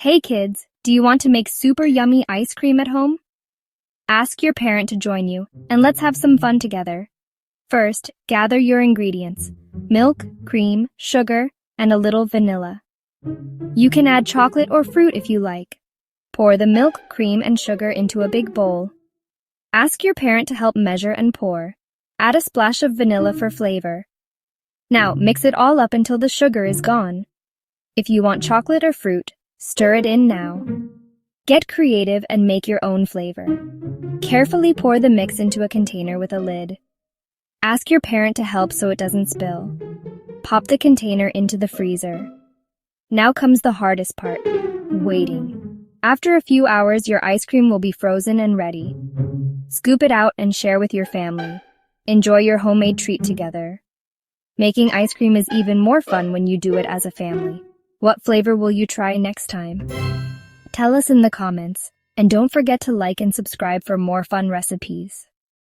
Hey kids, do you want to make super yummy ice cream at home? Ask your parent to join you, and let's have some fun together. First, gather your ingredients: milk, cream, sugar, and a little vanilla. You can add chocolate or fruit if you like. Pour the milk, cream, and sugar into a big bowl. Ask your parent to help measure and pour. Add a splash of vanilla for flavor. Now, mix it all up until the sugar is gone. If you want chocolate or fruit, stir it in now. Get creative and make your own flavor. Carefully pour the mix into a container with a lid. Ask your parent to help so it doesn't spill. Pop the container into the freezer. Now comes the hardest part: waiting. After a few hours, your ice cream will be frozen and ready. Scoop it out and share with your family. Enjoy your homemade treat together. Making ice cream is even more fun when you do it as a family. What flavor will you try next time? Tell us in the comments, and don't forget to like and subscribe for more fun recipes.